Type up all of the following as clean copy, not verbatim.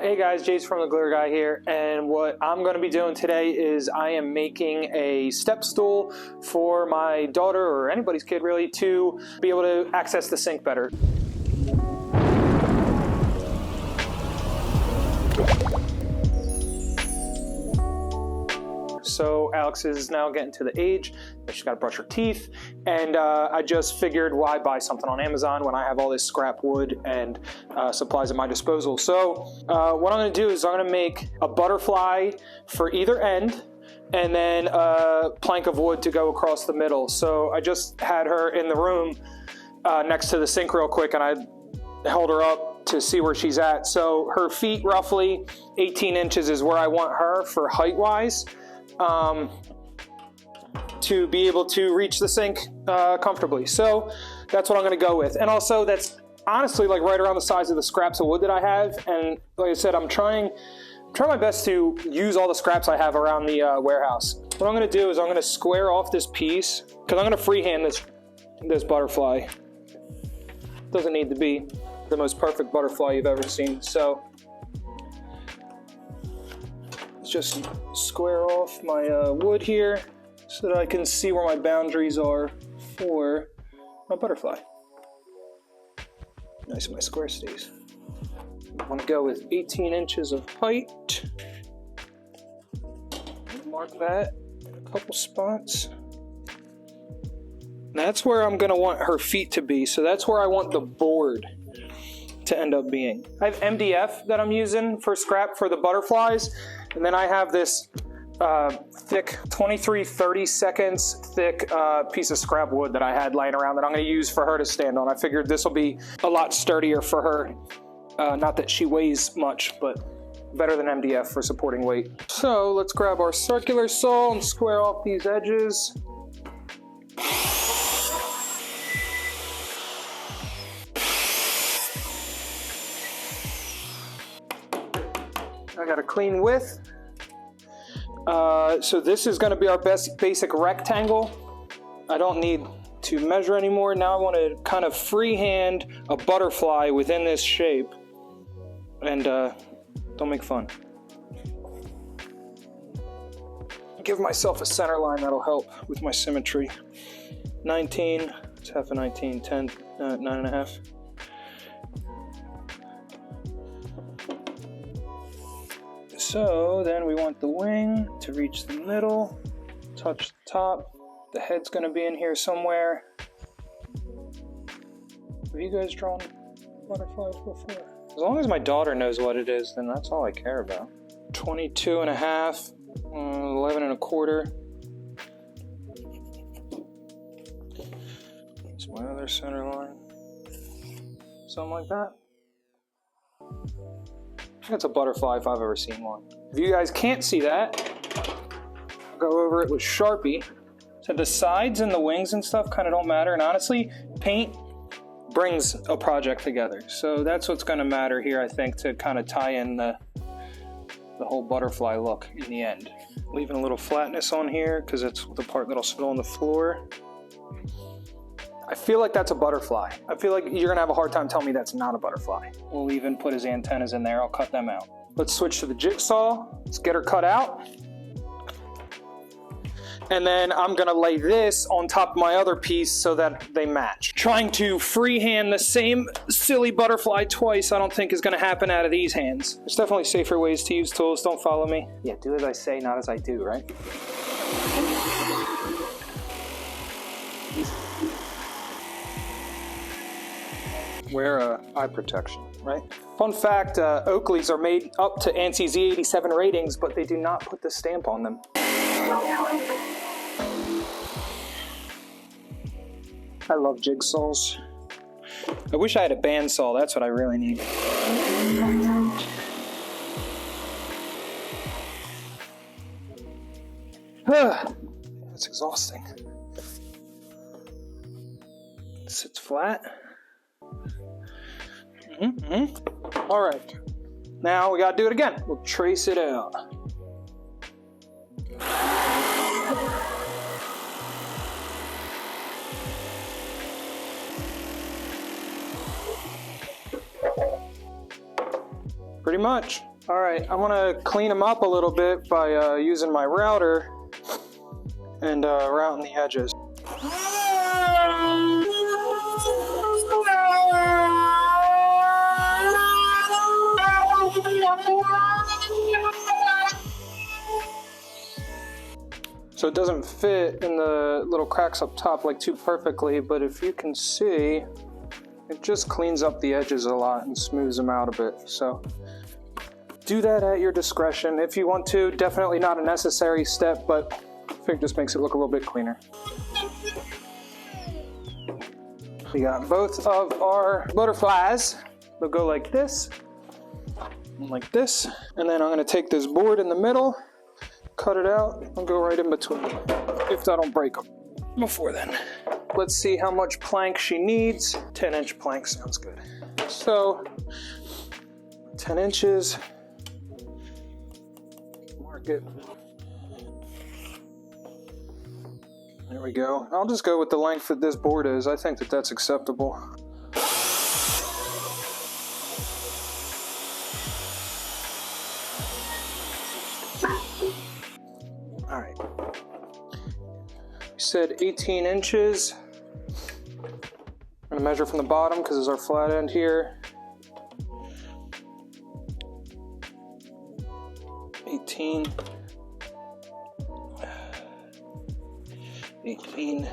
Hey guys, Jace from the Glitter Guy here, and what I'm going to be doing today is I am making a step stool for my daughter, or anybody's kid really, to be able to access the sink better. So Alex is now getting to the age that she's got to brush her teeth, and I just figured, why buy something on Amazon when I have all this scrap wood and supplies at my disposal. So what I'm going to do is I'm going to make a butterfly for either end, and then a plank of wood to go across the middle. So I just had her in the room next to the sink real quick, and I held her up to see where she's at. So her feet, roughly 18 inches, is where I want her for height-wise. To be able to reach the sink comfortably. So that's what I'm going to go with. And also that's honestly like right around the size of the scraps of wood that I have. And like I said, I'm trying my best to use all the scraps I have around the warehouse. What I'm going to do is I'm going to square off this piece, because I'm going to freehand this butterfly. It doesn't need to be the most perfect butterfly you've ever seen. So just square off my wood here so that I can see where my boundaries are for my butterfly. Nice and my square stays. I want to go with 18 inches of height. Mark that in a couple spots. That's where I'm going to want her feet to be, so that's where I want the board to end up being. I have MDF that I'm using for scrap for the butterflies, and then I have this thick 23-30 seconds thick piece of scrap wood that I had laying around that I'm going to use for her to stand on. I figured this will be a lot sturdier for her. Not that she weighs much, but better than MDF for supporting weight. So let's grab our circular saw and square off these edges. I got a clean width. So this is going to be our basic rectangle. I don't need to measure anymore. Now I want to kind of freehand a butterfly within this shape. And don't make fun. Give myself a center line, that'll help with my symmetry. 19, it's half a 19, 10, 9.5. So then we want the wing to reach the middle, touch the top. The head's going to be in here somewhere. Have you guys drawn butterflies before? As long as my daughter knows what it is, then that's all I care about. 22.5, 11.25. That's my other center line. Something like that. That's a butterfly if I've ever seen one. If you guys can't see that, I'll go over it with Sharpie. So the sides and the wings and stuff kind of don't matter. And honestly, paint brings a project together. So that's what's going to matter here, I think, to kind of tie in the whole butterfly look in the end. Leaving a little flatness on here because it's the part that'll sit on the floor. I feel like that's a butterfly. I feel like you're gonna have a hard time telling me that's not a butterfly. We'll even put his antennas in there. I'll cut them out. Let's switch to the jigsaw. Let's get her cut out. And then I'm gonna lay this on top of my other piece so that they match. Trying to freehand the same silly butterfly twice, I don't think is gonna happen out of these hands. There's definitely safer ways to use tools. Don't follow me. Yeah, do as I say, not as I do, right? Wear eye protection, right? Fun fact, Oakleys are made up to ANSI Z87 ratings, but they do not put the stamp on them. I love jigsaws. I wish I had a bandsaw, that's what I really need. That's exhausting. It sits flat. All right, now we gotta do it again. We'll trace it out. Pretty much. All right, I'm gonna clean them up a little bit by using my router and routing the edges. So it doesn't fit in the little cracks up top like too perfectly, but if you can see, it just cleans up the edges a lot and smooths them out a bit. So do that at your discretion. If you want to, definitely not a necessary step, but I think it just makes it look a little bit cleaner. We got both of our butterflies. They'll go like this, and like this. And then I'm gonna take this board in the middle, cut it out, and go right in between, if I don't break them before then. Let's see how much plank she needs. 10-inch plank sounds good. So, 10 inches, mark it. There we go. I'll just go with the length that this board is. I think that that's acceptable. All right. We said 18 inches. I'm gonna measure from the bottom because it's our flat end here. 18. 18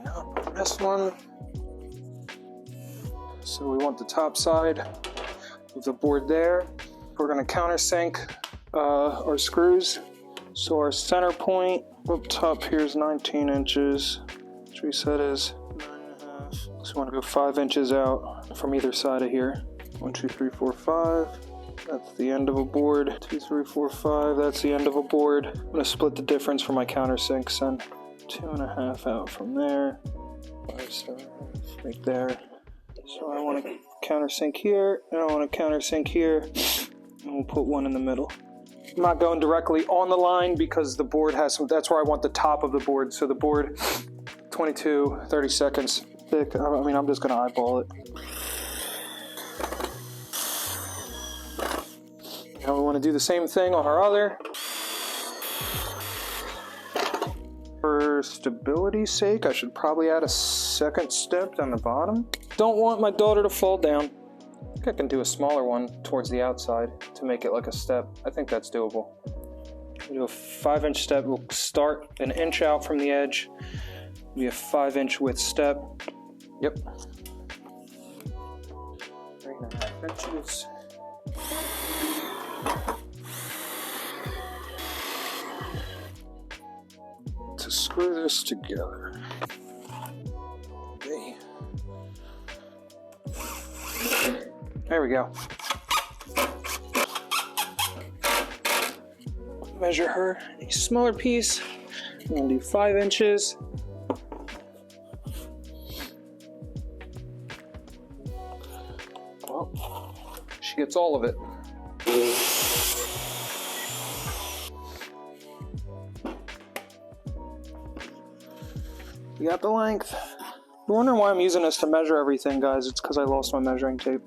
up on this one. So we want the top side of the board there. We're going to countersink our screws. So our center point up top here is 19 inches, which we said is 9.5. So we want to go 5 inches out from either side of here. 1, 2, 3, 4, 5. That's the end of a board. 2, 3, 4, 5. That's the end of a board. I'm going to split the difference for my countersinks and 2.5 out from there. 5, 7, right there. So I want to countersink here, and I want to countersink here, and we'll put one in the middle. I'm not going directly on the line because the board has some, that's where I want the top of the board. So the board, 22, 30 seconds thick. I mean, I'm just going to eyeball it. Now we want to do the same thing on our other. For stability's sake, I should probably add a second step down the bottom. Don't want my daughter to fall down. I think I can do a smaller one towards the outside to make it like a step. I think that's doable. We'll do a 5-inch step. We'll start an inch out from the edge. It'll be a 5-inch width step. Yep. 3.5 inches. To screw this together. Okay. There we go. Measure her a smaller piece. I'm gonna do 5 inches. Well, she gets all of it. We got the length. You're wondering why I'm using this to measure everything, guys. It's because I lost my measuring tape.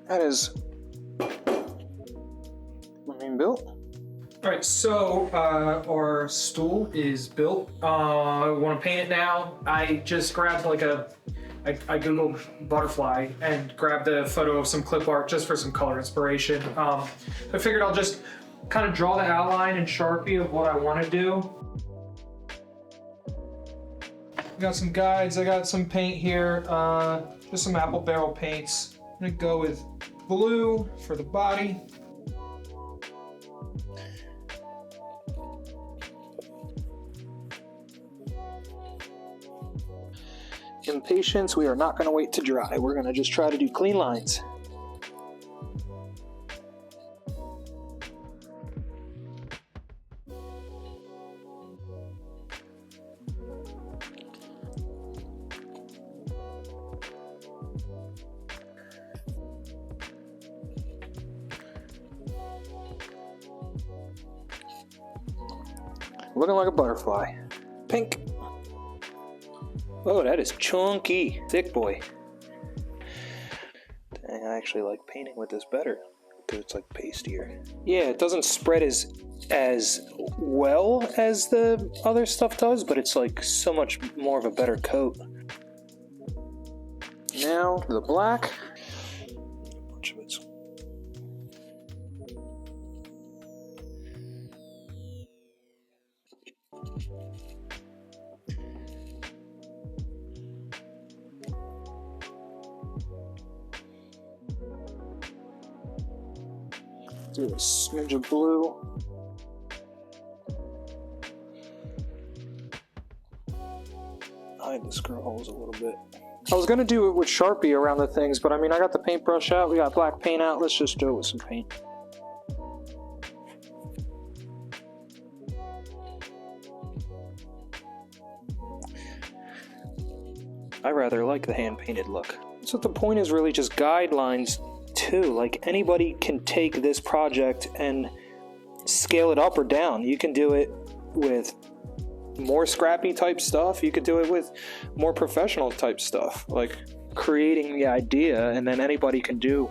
That is, built. All right, so our stool is built. I want to paint it now. I just grabbed like I googled butterfly and grabbed a photo of some clip art just for some color inspiration. I figured I'll just kind of draw the outline in Sharpie of what I want to do. I got some guides, I got some paint here, just some apple barrel paints. I'm gonna go with blue for the body. Impatience, we are not going to wait to dry. We're going to just try to do clean lines. Looking like a butterfly. Pink. Oh, that is chunky. Thick boy. Dang, I actually like painting with this better because it's like pastier. Yeah, it doesn't spread as well as the other stuff does, but it's like so much more of a better coat. Now the black. A bunch of it. Do a smidge of blue. Hide the screw holes a little bit. I was gonna do it with Sharpie around the things, but I mean, I got the paintbrush out, we got black paint out, let's just do it with some paint. I rather like the hand-painted look. So the point is really just guidelines too. Like anybody can take this project and scale it up or down. You can do it with more scrappy type stuff. You could do it with more professional type stuff, like creating the idea, and then anybody can do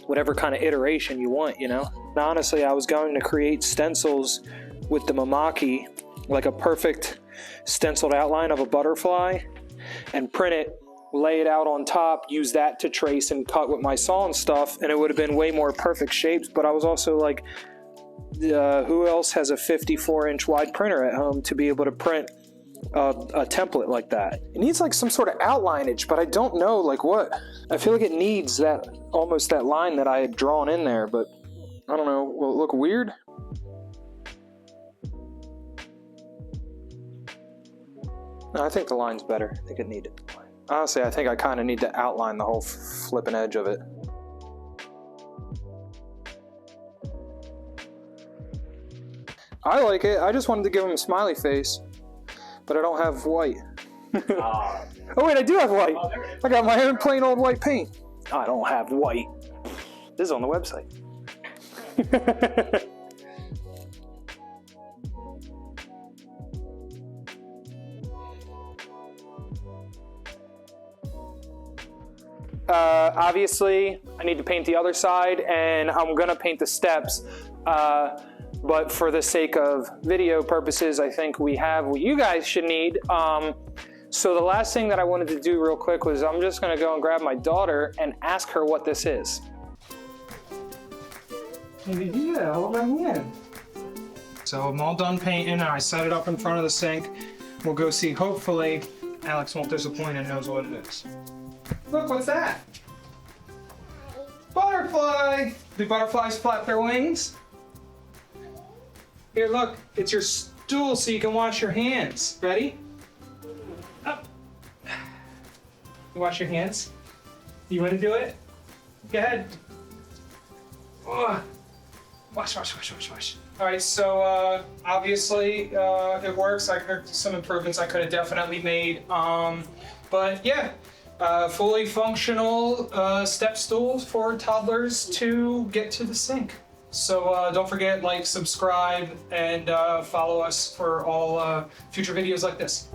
whatever kind of iteration you want, you know? And honestly, I was going to create stencils with the Mamaki, like a perfect stenciled outline of a butterfly, and print it, lay it out on top, use that to trace and cut with my saw and stuff, and it would have been way more perfect shapes. But I was also like, who else has a 54-inch wide printer at home to be able to print a template like that? It needs like some sort of outlineage, but I don't know like what. I feel like it needs that, almost that line that I had drawn in there, but I don't know. Will it look weird? No, I think the line's better. I think it needed the line. Honestly, I think I kind of need to outline the whole flipping edge of it. I like it. I just wanted to give him a smiley face, but I don't have white. Oh wait, I do have white. Oh, I got my own plain old white paint. I don't have white. This is on the website. Obviously, I need to paint the other side, and I'm gonna paint the steps. But for the sake of video purposes, I think we have what you guys should need. So the last thing that I wanted to do real quick was I'm just gonna go and grab my daughter and ask her what this is. Yeah, hold my hand. So I'm all done painting, and I set it up in front of the sink. We'll go see, hopefully, Alex won't disappoint and knows what it is. Look, what's that? Butterfly! Do butterflies flap their wings? Here, look, it's your stool so you can wash your hands. Ready? Up. You wash your hands? You want to do it? Go ahead. Oh. Wash. All right, so obviously it works. There's some improvements I could have definitely made. But yeah, fully functional step stools for toddlers to get to the sink. So don't forget, like, subscribe, and follow us for all future videos like this.